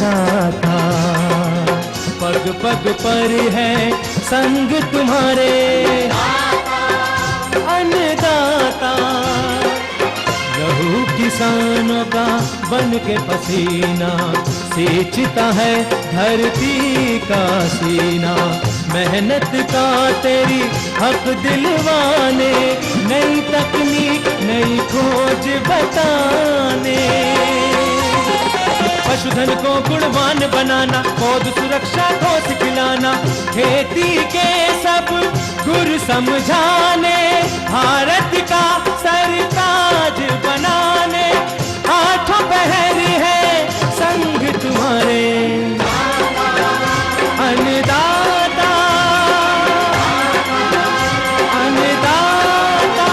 अन्नदाता, पग पग पर है संग तुम्हारे अन्नदाता। लहू किसानों का बन के पसीना सींचता है धरती का सीना। मेहनत का तेरी हक दिलवाने, नई तकनीक नई खोज बताने। पशुधन को गुणवान बनाना, पौध सुरक्षा को सिखलाना, खेती के सब गुर समझाने, भारत का सरताज बनाने। आठों पहर है संग तुम्हारे अन्नदाता, अन्नदाता।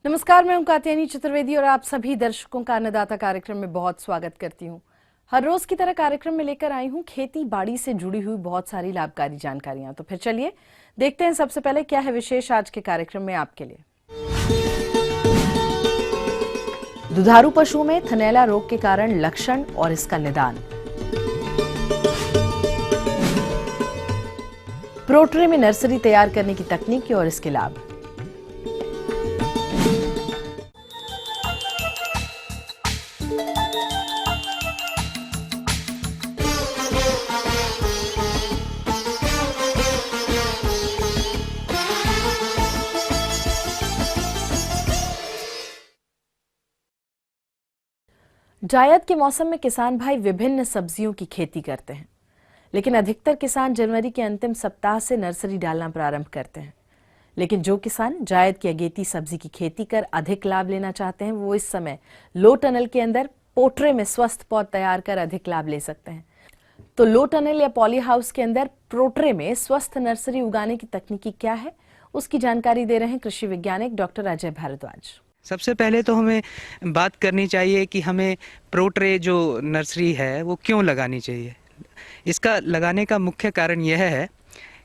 नमस्कार, मैं हूं कात्यायनी चतुर्वेदी और आप सभी दर्शकों का अन्नदाता कार्यक्रम में बहुत स्वागत करती हूं। हर रोज की तरह कार्यक्रम में लेकर आई हूं खेती बाड़ी से जुड़ी हुई बहुत सारी लाभकारी जानकारियां। तो फिर चलिए देखते हैं सबसे पहले क्या है विशेष आज के कार्यक्रम में आपके लिए। दुधारू पशुओं में थनैला रोग के कारण लक्षण और इसका निदान। प्रोट्रे में नर्सरी तैयार करने की तकनीक और इसके लाभ। जायद के मौसम में किसान भाई विभिन्न सब्जियों की खेती करते हैं, लेकिन अधिकतर किसान जनवरी के अंतिम सप्ताह से नर्सरी डालना प्रारंभ करते हैं। लेकिन जो किसान जायद की अगेती सब्जी की खेती कर अधिक लाभ लेना चाहते हैं, वो इस समय लो टनल के अंदर पोट्रे में स्वस्थ पौध तैयार कर अधिक लाभ ले सकते हैं। तो लो टनल या पॉली हाउस के अंदर प्रोट्रे में स्वस्थ नर्सरी उगाने की तकनीकी क्या है, उसकी जानकारी दे रहे हैं कृषि वैज्ञानिक डॉक्टर अजय भारद्वाज। सबसे पहले तो हमें बात करनी चाहिए कि हमें प्रोट्रे जो नर्सरी है वो क्यों लगानी चाहिए। इसका लगाने का मुख्य कारण यह है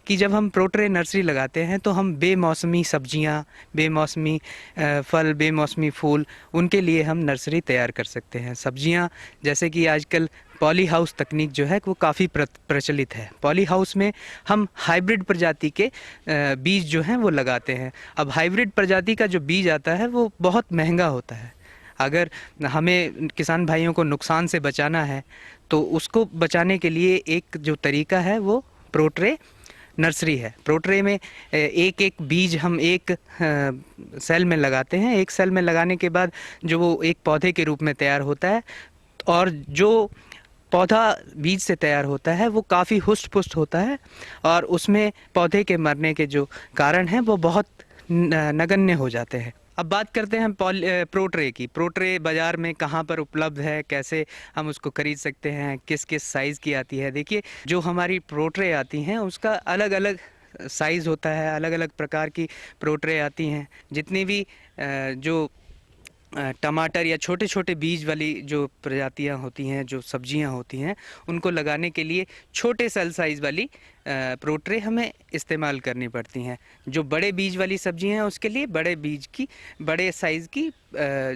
कि जब हम प्रोट्रे नर्सरी लगाते हैं तो हम बेमौसमी सब्जियां, बेमौसमी फल, बेमौसमी फूल, उनके लिए हम नर्सरी तैयार कर सकते हैं। सब्जियां जैसे कि आजकल पॉली हाउस तकनीक जो है वो काफ़ी प्रचलित है। पॉली हाउस में हम हाइब्रिड प्रजाति के बीज जो हैं वो लगाते हैं। अब हाइब्रिड प्रजाति का जो बीज आता है वो बहुत महंगा होता है। अगर हमें किसान भाइयों को नुकसान से बचाना है तो उसको बचाने के लिए एक जो तरीका है वो प्रोट्रे नर्सरी है। प्रोट्रे में एक एक बीज हम एक सेल में लगाते हैं। एक सेल में लगाने के बाद जो वो एक पौधे के रूप में तैयार होता है, और जो पौधा बीज से तैयार होता है वो काफ़ी हुष्ट पुष्ट होता है, और उसमें पौधे के मरने के जो कारण हैं वो बहुत नगण्य हो जाते हैं। अब बात करते हैं प्रोट्रे की। प्रोट्रे बाज़ार में कहाँ पर उपलब्ध है, कैसे हम उसको खरीद सकते हैं, किस किस साइज़ की आती है। देखिए, जो हमारी प्रोट्रे आती हैं उसका अलग अलग साइज़ होता है, अलग अलग प्रकार की प्रोट्रे आती हैं। जितनी भी जो टमाटर या छोटे छोटे बीज वाली जो प्रजातियां होती हैं, जो सब्जियां होती हैं, उनको लगाने के लिए छोटे सेल साइज़ वाली प्रोट्रे हमें इस्तेमाल करनी पड़ती हैं। जो बड़े बीज वाली सब्जियां हैं उसके लिए बड़े बीज की, बड़े साइज़ की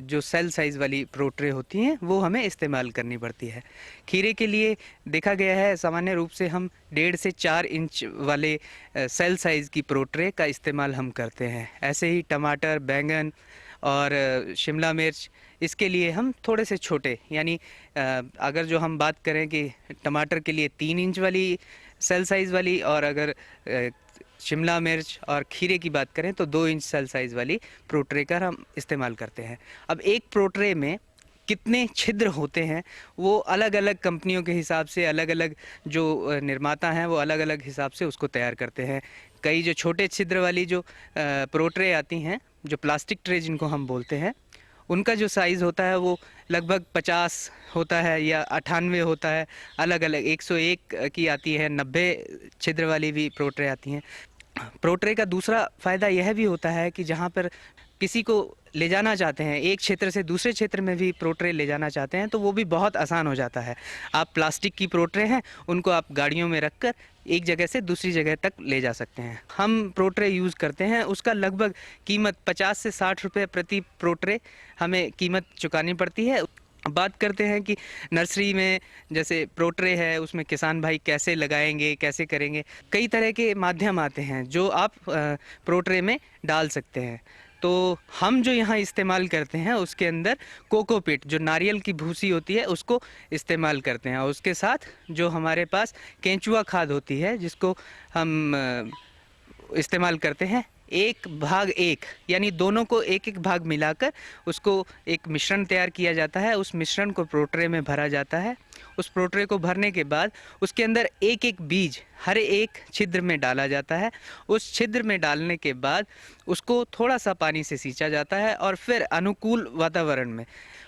जो सेल साइज़ वाली प्रोट्रे होती हैं वो हमें इस्तेमाल करनी पड़ती है। खीरे के लिए देखा गया है सामान्य रूप से हम 1.5 से 4 इंच वाले सेल साइज़ की प्रोट्रे का इस्तेमाल हम करते हैं। ऐसे ही टमाटर, बैंगन और शिमला मिर्च, इसके लिए हम थोड़े से छोटे, यानी अगर जो हम बात करें कि टमाटर के लिए 3 इंच वाली सेल साइज़ वाली, और अगर शिमला मिर्च और खीरे की बात करें तो 2 इंच सेल साइज़ वाली प्रोट्रे का हम इस्तेमाल करते हैं। अब एक प्रोट्रे में कितने छिद्र होते हैं वो अलग अलग कंपनियों के हिसाब से, अलग अलग जो निर्माता हैं वो अलग अलग हिसाब से उसको तैयार करते हैं। कई जो छोटे छिद्र वाली जो प्रोट्रे आती हैं, जो प्लास्टिक ट्रे जिनको हम बोलते हैं, उनका जो साइज़ होता है वो लगभग 50 होता है या 98 होता है। अलग अलग 101 की आती है, 90 छिद्र वाली भी प्रोट्रे आती हैं। प्रोट्रे का दूसरा फ़ायदा यह भी होता है कि जहाँ पर किसी को ले जाना चाहते हैं, एक क्षेत्र से दूसरे क्षेत्र में भी प्रोट्रे ले जाना चाहते हैं, तो वो भी बहुत आसान हो जाता है। आप प्लास्टिक की प्रोट्रे हैं, उनको आप गाड़ियों में रखकर एक जगह से दूसरी जगह तक ले जा सकते हैं। हम प्रोट्रे यूज़ करते हैं, उसका लगभग कीमत 50 से 60 रुपये प्रति प्रोट्रे हमें कीमत चुकानी पड़ती है। बात करते हैं कि नर्सरी में जैसे प्रोट्रे है उसमें किसान भाई कैसे लगाएंगे, कैसे करेंगे। कई तरह के माध्यम आते हैं जो आप प्रोट्रे में डाल सकते हैं। तो हम जो यहाँ इस्तेमाल करते हैं उसके अंदर कोकोपीट, जो नारियल की भूसी होती है, उसको इस्तेमाल करते हैं। और उसके साथ जो हमारे पास केंचुआ खाद होती है जिसको हम इस्तेमाल करते हैं, 1:1, यानी दोनों को एक एक भाग मिलाकर उसको एक मिश्रण तैयार किया जाता है। उस मिश्रण को प्रोट्रे में भरा जाता है। उस प्रोट्रे को भरने के बाद उसके अंदर एक एक बीज हर एक छिद्र में डाला जाता है। उस छिद्र में डालने के बाद उसको थोड़ा सा पानी से सींचा जाता है और फिर अनुकूल वातावरण में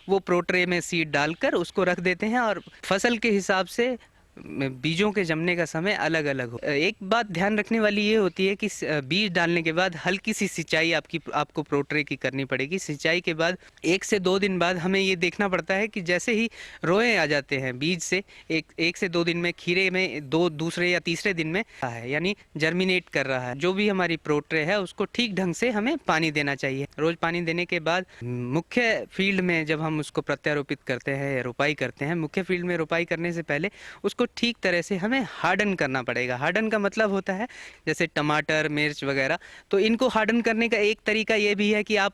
वो प्रोट्रे में सीड डालकर उसको रख देते हैं। और फसल के हिसाब से बीजों के जमने का समय अलग अलग हो। एक बात ध्यान रखने वाली ये होती है कि बीज डालने के बाद हल्की सी सिंचाई आपको प्रोट्रे की करनी पड़ेगी। सिंचाई के बाद 1 से 2 दिन बाद हमें ये देखना पड़ता है कि जैसे ही रोए आ जाते हैं बीज से, एक से 2 दिन में खीरे में दूसरे या तीसरे दिन में है, यानी जर्मिनेट कर रहा है। जो भी हमारी प्रोट्रे है उसको ठीक ढंग से हमें पानी देना चाहिए। रोज पानी देने के बाद मुख्य फील्ड में जब हम उसको प्रत्यारोपित करते हैं या रोपाई करते हैं, मुख्य फील्ड में रोपाई करने से पहले उसको ठीक तरह से हमें हार्डन करना पड़ेगा। हार्डन का मतलब होता है जैसे टमाटर, मिर्च वगैरह। तो इनको हार्डन करने का एक तरीका ये भी है कि आप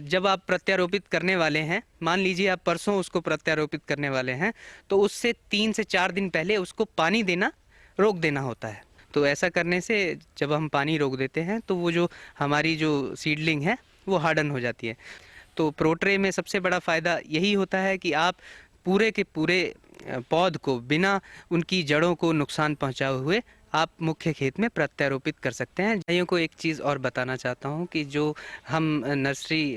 जब आप प्रत्यारोपित करने वाले हैं, मान लीजिए आप परसों उसको प्रत्यारोपित करने वाले हैं, तो उससे 3 से 4 दिन पहले उसको पानी देना रोक देना होता है। तो ऐसा करने से जब हम पानी रोक देते हैं तो वो जो हमारी जो सीडलिंग है वो हार्डन हो जाती है। तो प्रोट्रे में सबसे बड़ा फ़ायदा यही होता है कि आप पूरे के पूरे पौध को बिना उनकी जड़ों को नुकसान पहुंचाए हुए आप मुख्य खेत में प्रत्यारोपित कर सकते हैं। भाइयों को एक चीज़ और बताना चाहता हूं कि जो हम नर्सरी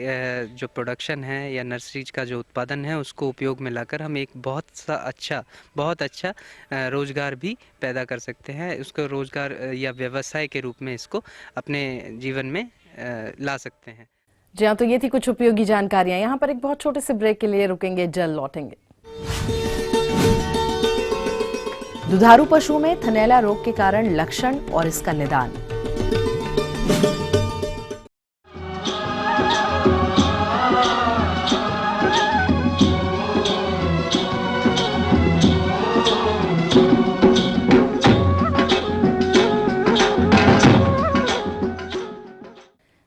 जो प्रोडक्शन है या नर्सरी का जो उत्पादन है उसको उपयोग में लाकर हम एक बहुत अच्छा रोज़गार भी पैदा कर सकते हैं। उसको रोज़गार या व्यवसाय के रूप में इसको अपने जीवन में ला सकते हैं। जी हाँ, तो ये थी कुछ उपयोगी जानकारियां। यहाँ पर एक बहुत छोटे से ब्रेक के लिए रुकेंगे, जल्द लौटेंगे। दुधारू पशुओं में थनैला रोग के कारण लक्षण और इसका निदान।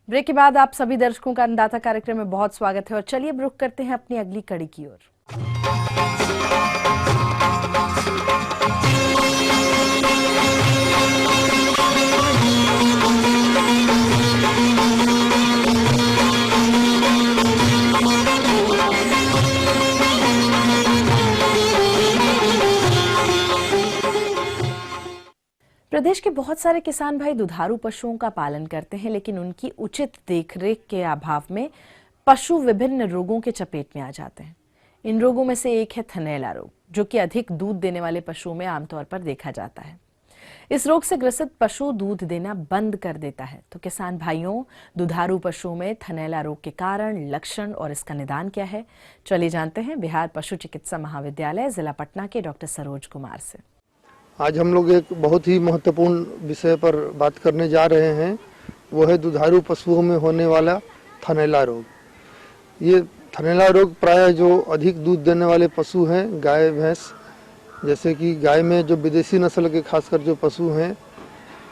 ब्रेक के बाद आप सभी दर्शकों का अन्नदाता कार्यक्रम में बहुत स्वागत है। और चलिए रुख करते हैं अपनी अगली कड़ी की ओर। प्रदेश के बहुत सारे किसान भाई दुधारू पशुओं का पालन करते हैं, लेकिन उनकी उचित देखरेख के अभाव में पशु विभिन्न रोगों के चपेट में आ जाते हैं। इन रोगों में से एक है थनैला रोग, जो कि अधिक दूध देने वाले पशुओं में आमतौर पर देखा जाता है। इस रोग से ग्रसित पशु दूध देना बंद कर देता है। तो किसान भाइयों, दुधारू पशुओं में थनैला रोग के कारण, लक्षण और इसका निदान क्या है, चलिए जानते हैं बिहार पशु चिकित्सा महाविद्यालय जिला पटना के डॉक्टर सरोज कुमार से। आज हम लोग एक बहुत ही महत्वपूर्ण विषय पर बात करने जा रहे हैं, वो है दुधारू पशुओं में होने वाला थनैला रोग। ये थनैला रोग प्रायः जो अधिक दूध देने वाले पशु हैं, गाय भैंस, जैसे कि गाय में जो विदेशी नस्ल के खासकर जो पशु हैं,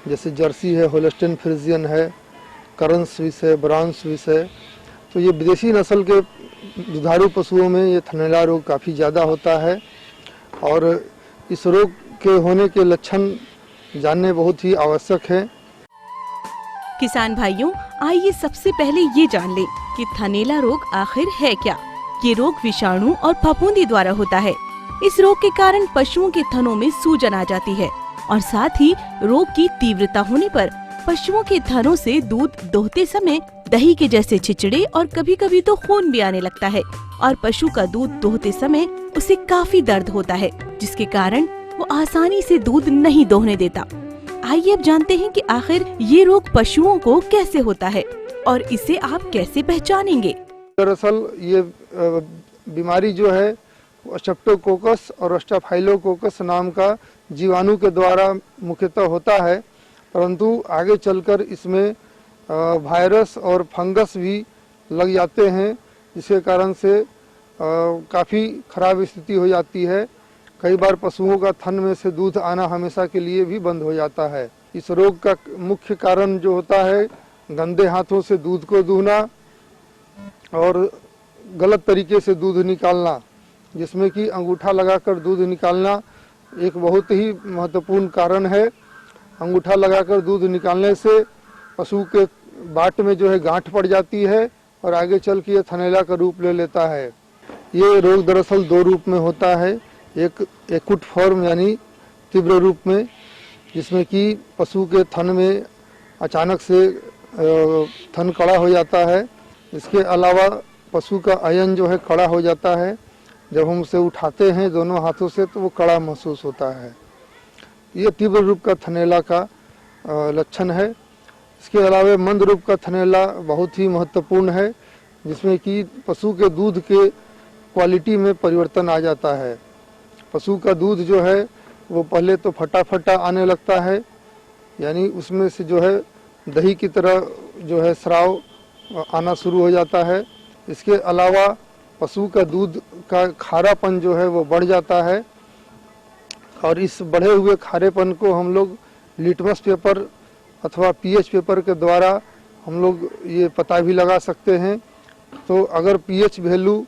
जैसे जर्सी है, होल्स्टीन फ्रिजियन है, करन स्विस है, ब्राउन स्विस है, तो ये विदेशी नस्ल के दुधारू पशुओं में ये थनैला रोग काफ़ी ज़्यादा होता है। और इस रोग के होने के लक्षण जानने बहुत ही आवश्यक है। किसान भाइयों, आइए सबसे पहले ये जान लें कि थनैला रोग आखिर है क्या। ये रोग विषाणु और फफूंदी द्वारा होता है। इस रोग के कारण पशुओं के थनों में सूजन आ जाती है और साथ ही रोग की तीव्रता होने पर पशुओं के थनों से दूध दोहते समय दही के जैसे छिचड़े और कभी कभी तो खून भी आने लगता है और पशु का दूध दोहते समय उसे काफी दर्द होता है, जिसके कारण वो आसानी से दूध नहीं दोहने देता। आइए अब जानते हैं कि आखिर ये रोग पशुओं को कैसे होता है और इसे आप कैसे पहचानेंगे। दरअसल ये बीमारी जो है स्ट्रेप्टोकोकस और स्टाफाइलोकोकस नाम का जीवाणु के द्वारा मुख्यतः होता है, परंतु आगे चलकर इसमें वायरस और फंगस भी लग जाते हैं, जिसके कारण से काफ़ी खराब स्थिति हो जाती है। कई बार पशुओं का थन में से दूध आना हमेशा के लिए भी बंद हो जाता है। इस रोग का मुख्य कारण जो होता है गंदे हाथों से दूध को दूहना और गलत तरीके से दूध निकालना, जिसमें कि अंगूठा लगाकर दूध निकालना एक बहुत ही महत्वपूर्ण कारण है। अंगूठा लगाकर दूध निकालने से पशु के बाट में जो है गांठ पड़ जाती है और आगे चल के ये थनैला का रूप ले लेता है। ये रोग दरअसल दो रूप में होता है, एक एक्यूट फॉर्म यानी तीव्र रूप में, जिसमें कि पशु के थन में अचानक से थन कड़ा हो जाता है। इसके अलावा पशु का अयन जो है कड़ा हो जाता है। जब हम उसे उठाते हैं दोनों हाथों से तो वो कड़ा महसूस होता है। ये तीव्र रूप का थनैला का लक्षण है। इसके अलावा मंद रूप का थनैला बहुत ही महत्वपूर्ण है, जिसमें कि पशु के दूध के क्वालिटी में परिवर्तन आ जाता है। पशु का दूध जो है वो पहले तो फटा आने लगता है, यानी उसमें से जो है दही की तरह जो है स्राव आना शुरू हो जाता है। इसके अलावा पशु का दूध का खारापन जो है वो बढ़ जाता है और इस बढ़े हुए खारेपन को हम लोग लिटमस पेपर अथवा पीएच पेपर के द्वारा हम लोग ये पता भी लगा सकते हैं। तो अगर पीएच वैल्यू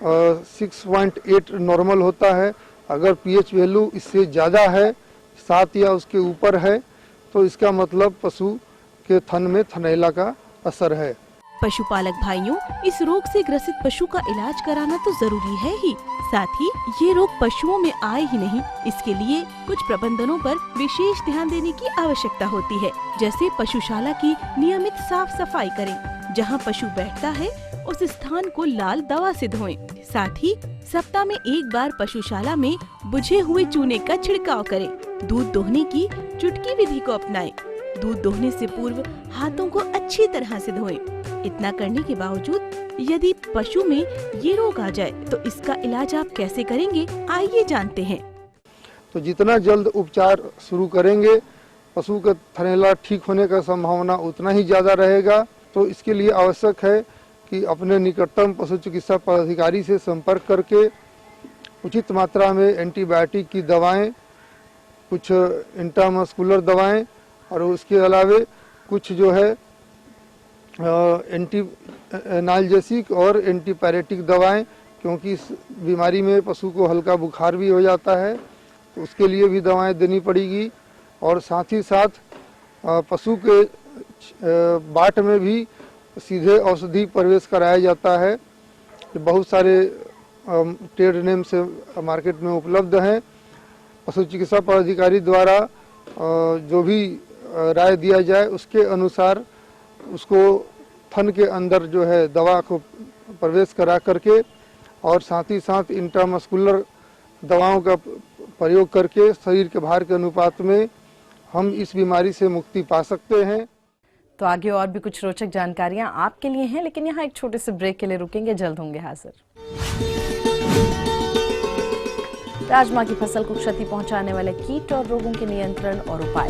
6.8 नॉर्मल होता है, अगर पीएच वैल्यू इससे ज़्यादा है 7 या उसके ऊपर है तो इसका मतलब पशु के थन में थनैला का असर है। पशुपालक भाइयों, इस रोग से ग्रसित पशु का इलाज कराना तो जरूरी है ही, साथ ही ये रोग पशुओं में आए ही नहीं, इसके लिए कुछ प्रबंधनों पर विशेष ध्यान देने की आवश्यकता होती है। जैसे पशुशाला की नियमित साफ सफाई करें, जहां पशु बैठता है उस स्थान को लाल दवा से धोएं। साथ ही सप्ताह में एक बार पशुशाला में बुझे हुए चूने का छिड़काव करें। दूध दोहने की चुटकी विधि को अपनाएं। दूध दोहने से पूर्व हाथों को अच्छी तरह से धोएं। इतना करने के बावजूद यदि पशु में ये रोग आ जाए तो इसका इलाज आप कैसे करेंगे, आइए जानते हैं। तो जितना जल्द उपचार शुरू करेंगे पशु का थनैला ठीक होने का संभावना उतना ही ज़्यादा रहेगा। तो इसके लिए आवश्यक है कि अपने निकटतम पशु चिकित्सा पदाधिकारी से संपर्क करके उचित मात्रा में एंटीबायोटिक की दवाएं, कुछ इंट्रामस्कुलर दवाएं और उसके अलावे कुछ जो है एंटी एनाल्जेसिक और एंटीपायरेटिक दवाएं, क्योंकि इस बीमारी में पशु को हल्का बुखार भी हो जाता है तो उसके लिए भी दवाएं देनी पड़ेगी। और साथ ही साथ पशु के बाट में भी सीधे औषधि प्रवेश कराया जाता है। बहुत सारे ट्रेड नेम से मार्केट में उपलब्ध हैं। पशु चिकित्सा पदाधिकारी द्वारा जो भी राय दिया जाए उसके अनुसार उसको थन के अंदर जो है दवा को प्रवेश करा करके और साथ ही साथ इंट्रामस्कुलर दवाओं का प्रयोग करके शरीर के भार के अनुपात में हम इस बीमारी से मुक्ति पा सकते हैं। तो आगे और भी कुछ रोचक जानकारियां आपके लिए हैं, लेकिन यहाँ एक छोटे से ब्रेक के लिए रुकेंगे, जल्द होंगे हाजिर। राजमा की फसल को क्षति पहुंचाने वाले कीट और रोगों के नियंत्रण और उपाय।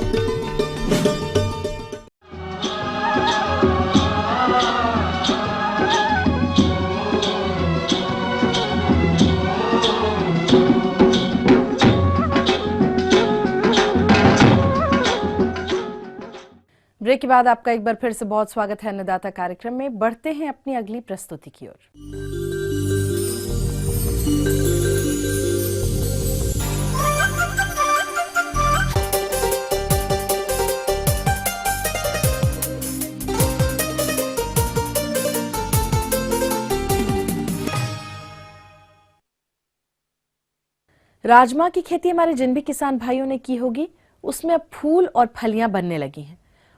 ब्रेक के बाद आपका एक बार फिर से बहुत स्वागत है अन्नदाता कार्यक्रम में। बढ़ते हैं अपनी अगली प्रस्तुति की ओर। राजमा की खेती हमारे जिन भी किसान भाइयों ने की होगी उसमें अब फूल और फलियां बनने लगी हैं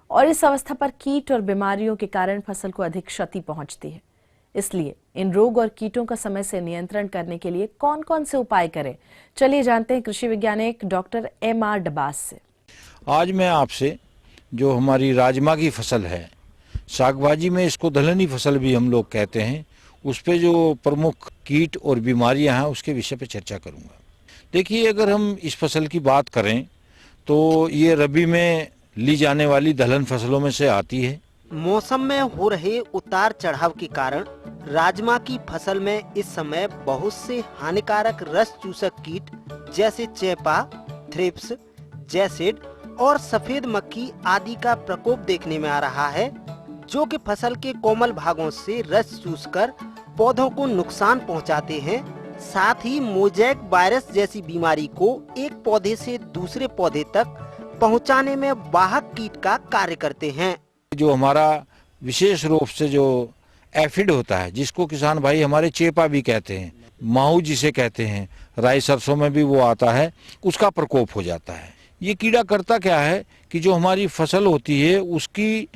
और इस अवस्था पर कीट और बीमारियों के कारण फसल को अधिक क्षति पहुंचती है। इसलिए इन रोग और कीटों का समय से नियंत्रण करने के लिए कौन कौन से उपाय करें, चलिए जानते हैं कृषि वैज्ञानिक डॉक्टर M.R. डबास से। आज मैं आपसे जो हमारी राजमा की फसल है, सागबाजी में इसको दलहनी फसल भी हम लोग कहते हैं, उस पे जो प्रमुख कीट और बीमारियां हैं उसके विषय पे चर्चा करूंगा। देखिए, अगर हम इस फसल की बात करें तो ये रबी में ली जाने वाली दलहन फसलों में से आती है। मौसम में हो रहे उतार चढ़ाव के कारण राजमा की फसल में इस समय बहुत से हानिकारक रस चूसक कीट जैसे चेपा, थ्रिप्स, जैसिड और सफेद मक्खी आदि का प्रकोप देखने में आ रहा है, जो कि फसल के कोमल भागों से रस चूसकर पौधों को नुकसान पहुंचाते हैं। साथ ही मोज़ेक वायरस जैसी बीमारी को एक पौधे से दूसरे पौधे तक पहुंचाने में वाहक कीट का कार्य करते हैं। जो हमारा विशेष रूप से जो एफिड होता है, जिसको किसान भाई हमारे चेपा भी कहते हैं, माहू जिसे कहते हैं, राई सरसों में भी वो आता है, उसका प्रकोप हो जाता है। ये कीड़ा करता क्या है कि जो हमारी फसल होती है उसकी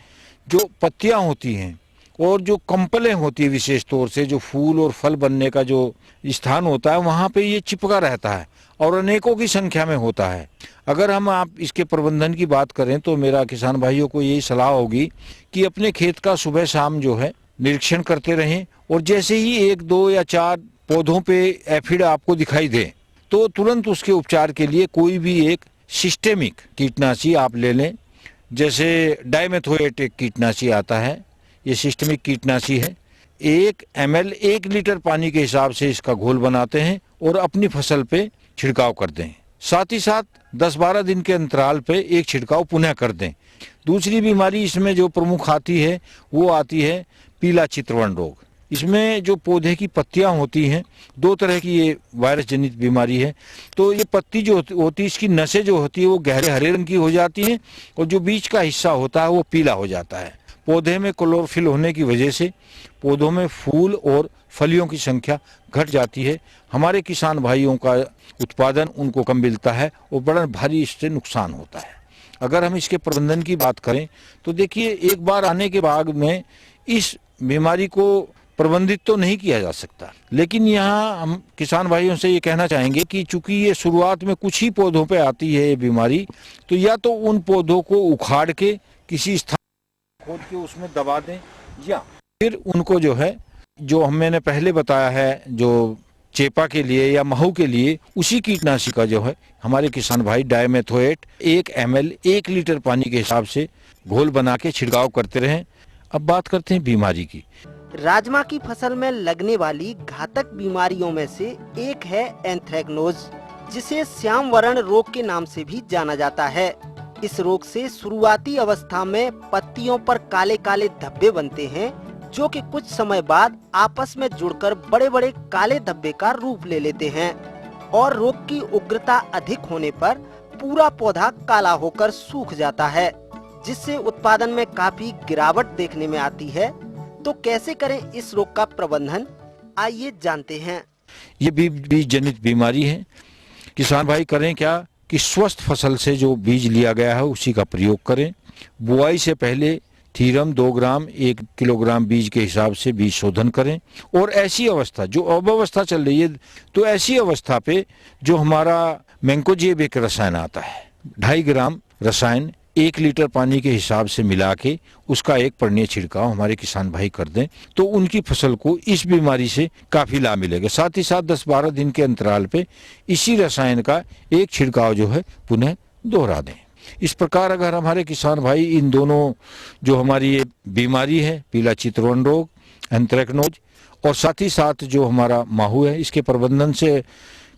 जो पत्तियां होती हैं और जो कंपलें होती है, विशेष तौर से जो फूल और फल बनने का जो स्थान होता है, वहाँ पे ये चिपका रहता है और अनेकों की संख्या में होता है। अगर हम आप इसके प्रबंधन की बात करें तो मेरा किसान भाइयों को यही सलाह होगी कि अपने खेत का सुबह शाम जो है निरीक्षण करते रहें और जैसे ही 1, 2 या 4 पौधों पे एफिड आपको दिखाई दे तो तुरंत उसके उपचार के लिए कोई भी एक सिस्टेमिक कीटनाशी आप ले लें। जैसे डाइमेथोएट एक कीटनाशी आता है, ये सिस्टमिक कीटनाशी है। 1 ml 1 लीटर पानी के हिसाब से इसका घोल बनाते हैं और अपनी फसल पे छिड़काव कर दें। साथ ही साथ 10-12 दिन के अंतराल पे एक छिड़काव पुनः कर दें। दूसरी बीमारी इसमें जो प्रमुख आती है वो आती है पीला चितवन रोग। इसमें जो पौधे की पत्तियां होती हैं, 2 तरह की ये वायरस जनित बीमारी है। तो ये पत्ती जो होती है, इसकी नसें जो होती है वो गहरे हरे रंग की हो जाती हैं और जो बीच का हिस्सा होता है वो पीला हो जाता है। पौधे में क्लोरोफिल होने की वजह से पौधों में फूल और फलियों की संख्या घट जाती है। हमारे किसान भाइयों का उत्पादन उनको कम मिलता है और बड़ा भारी इससे नुकसान होता है। अगर हम इसके प्रबंधन की बात करें तो देखिए, एक बार आने के बाद में इस बीमारी को प्रबंधित तो नहीं किया जा सकता, लेकिन यहाँ हम किसान भाइयों से ये कहना चाहेंगे कि चूंकि ये शुरुआत में कुछ ही पौधों पे आती है ये बीमारी, तो या तो उन पौधों को उखाड़ के किसी स्थान खोद के उसमें दबा दें, या फिर उनको जो है, जो मैंने पहले बताया है, जो चेपा के लिए या महू के लिए उसी कीटनाशी का जो है हमारे किसान भाई डाइमेथोएट 1 ml 1 लीटर पानी के हिसाब से घोल बना के छिड़काव करते रहें। अब बात करते हैं बीमारी की। राजमा की फसल में लगने वाली घातक बीमारियों में से एक है एंथ्रेक्नोज, जिसे श्याम वर्ण रोग के नाम से भी जाना जाता है। इस रोग से शुरुआती अवस्था में पत्तियों पर काले काले धब्बे बनते हैं, जो कि कुछ समय बाद आपस में जुड़कर बड़े बड़े काले धब्बे का रूप ले लेते हैं और रोग की उग्रता अधिक होने पर पूरा पौधा काला होकर सूख जाता है, जिससे उत्पादन में काफी गिरावट देखने में आती है। तो कैसे करें इस रोग का प्रबंधन, आइए जानते हैं। ये बीज जनित बीमारी है। किसान भाई करें क्या कि स्वस्थ फसल से जो बीज लिया गया है उसी का प्रयोग करें। बुआई से पहले थीरम 2 ग्राम 1 किलोग्राम बीज के हिसाब से बीज शोधन करें। और ऐसी अवस्था जो अब अवस्था चल रही है, तो ऐसी अवस्था पे जो हमारा मैंकोजेब एक रसायन आता है, 2.5 ग्राम रसायन 1 लीटर पानी के हिसाब से मिला के उसका 1 पर्णीय छिड़काव हमारे किसान भाई कर दें, तो उनकी फसल को इस बीमारी से काफी लाभ मिलेगा। साथ ही साथ 10-12 दिन के अंतराल पे इसी रसायन का 1 छिड़काव जो है पुनः दोहरा दें। इस प्रकार अगर हमारे किसान भाई इन दोनों जो हमारी ये बीमारी है, पीला चितवन रोग, एंथ्रेक्नोज, और साथ ही साथ जो हमारा माहू है, इसके प्रबंधन से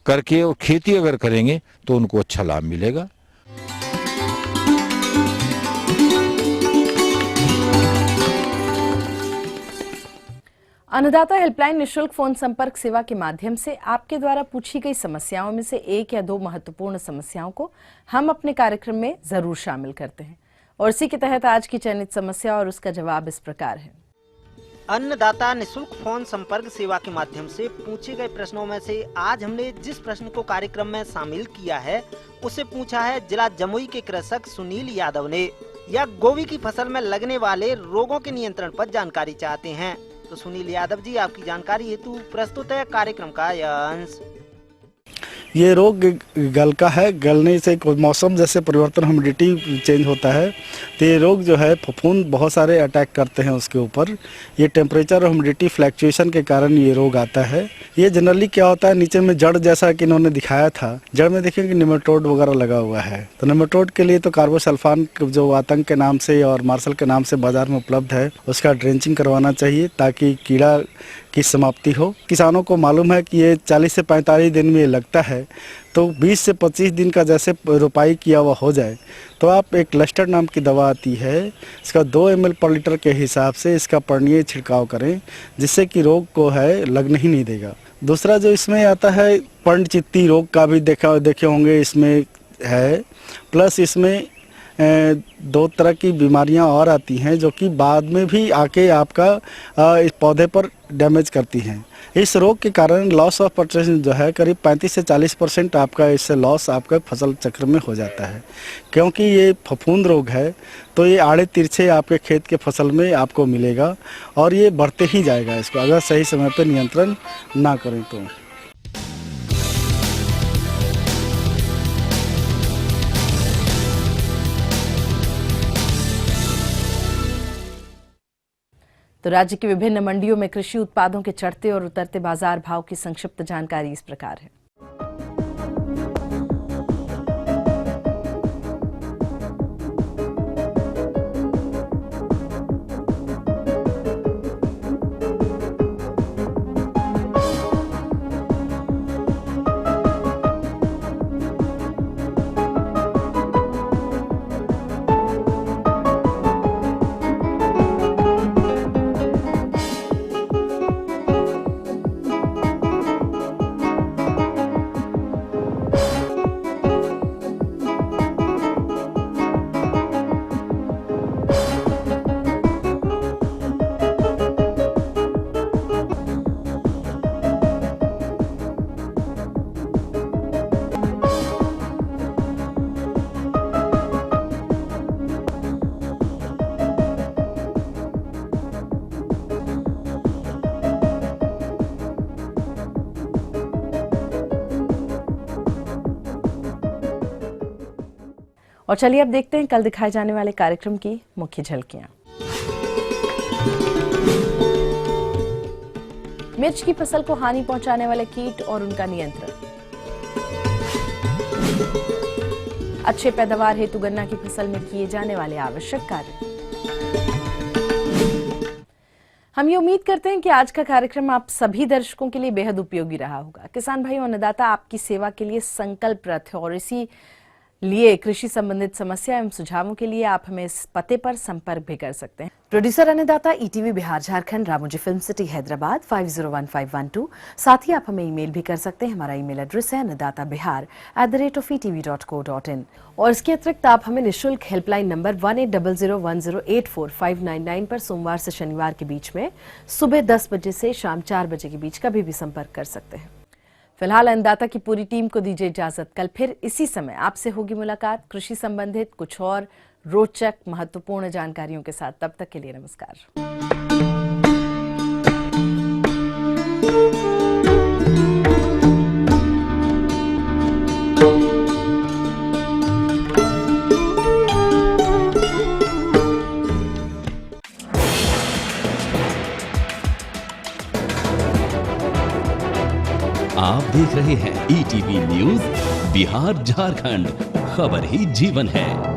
करके और खेती अगर करेंगे तो उनको अच्छा लाभ मिलेगा। अन्नदाता हेल्पलाइन निशुल्क फोन संपर्क सेवा के माध्यम से आपके द्वारा पूछी गई समस्याओं में से 1 या 2 महत्वपूर्ण समस्याओं को हम अपने कार्यक्रम में जरूर शामिल करते हैं, और इसी के तहत आज की चयनित समस्या और उसका जवाब इस प्रकार है। अन्नदाता निशुल्क फोन संपर्क सेवा के माध्यम से पूछे गए प्रश्नों में से आज हमने जिस प्रश्न को कार्यक्रम में शामिल किया है उसे पूछा है जिला जमुई के कृषक सुनील यादव ने। यह गोभी की फसल में लगने वाले रोगों के नियंत्रण पर जानकारी चाहते हैं। तो सुनील यादव जी, आपकी जानकारी हेतु प्रस्तुत है कार्यक्रम का यह अंश। ये रोग गलका है। गलने से मौसम जैसे परिवर्तन, ह्यूमिडिटी चेंज होता है, तो ये रोग जो है फफूंद बहुत सारे अटैक करते हैं उसके ऊपर। ये टेम्परेचर और ह्यूमिडिटी फ्लैक्चुएशन के कारण ये रोग आता है। ये जनरली क्या होता है, नीचे में जड़ जैसा कि इन्होंने दिखाया था, जड़ में देखिए कि निमेटोड वगैरह लगा हुआ है। तो निमेटोड के लिए तो कार्बोसल्फान जो आतंक के नाम से और मार्शल के नाम से बाजार में उपलब्ध है, उसका ड्रेंचिंग करवाना चाहिए ताकि कीड़ा की समाप्ति हो। किसानों को मालूम है कि ये 40 से 45 दिन में लगता है, तो 20 से 25 दिन का जैसे रोपाई किया हुआ हो जाए तो आप एक लस्टर नाम की दवा आती है, इसका 2 ml पर लीटर के हिसाब से इसका पर्णीय छिड़काव करें, जिससे कि रोग को है लगने ही नहीं देगा। दूसरा जो इसमें आता है पर्णचित्ती रोग का भी देखे होंगे इसमें है, प्लस इसमें 2 तरह की बीमारियां और आती हैं जो कि बाद में भी आके आपका इस पौधे पर डैमेज करती हैं। इस रोग के कारण लॉस ऑफ पोटेंशियल जो है करीब 35 से 40% आपका इससे लॉस आपका फसल चक्र में हो जाता है। क्योंकि ये फफूंद रोग है तो ये आड़े तिरछे आपके खेत के फसल में आपको मिलेगा और ये बढ़ते ही जाएगा इसको अगर सही समय पर नियंत्रण ना करें तो। तो राज्य की विभिन्न मंडियों में कृषि उत्पादों के चढ़ते और उतरते बाजार भाव की संक्षिप्त जानकारी इस प्रकार है। और चलिए अब देखते हैं कल दिखाए जाने वाले कार्यक्रम की मुख्य झलकियां। मिर्च की फसल को हानि पहुंचाने वाले कीट और उनका नियंत्रण। अच्छे पैदावार हेतु गन्ना की फसल में किए जाने वाले आवश्यक कार्य। हम ये उम्मीद करते हैं कि आज का कार्यक्रम आप सभी दर्शकों के लिए बेहद उपयोगी रहा होगा। किसान भाई और अन्नदाता आपकी सेवा के लिए संकल्परत है और इसी लिए कृषि संबंधित समस्या एवं सुझावों के लिए आप हमें इस पते पर संपर्क भी कर सकते हैं। प्रोड्यूसर अन्नदाता ETV Bihar Jharkhand, Ramoji film city Hyderabad 501512। साथ ही आप हमें ईमेल भी कर सकते हैं। हमारा ईमेल एड्रेस है annadatabihar@etv.co.in। और इसके अतिरिक्त आप हमें निःशुल्क हेल्पलाइन नंबर 180010845999 पर सोमवार से शनिवार के बीच में सुबह 10 बजे से शाम 4 बजे के बीच कभी भी संपर्क कर सकते हैं। फिलहाल अन्नदाता की पूरी टीम को दीजिए इजाजत। कल फिर इसी समय आपसे होगी मुलाकात कृषि संबंधित कुछ और रोचक महत्वपूर्ण जानकारियों के साथ। तब तक के लिए नमस्कार। आप देख रहे हैं ईटीवी न्यूज़ बिहार झारखंड, खबर ही जीवन है।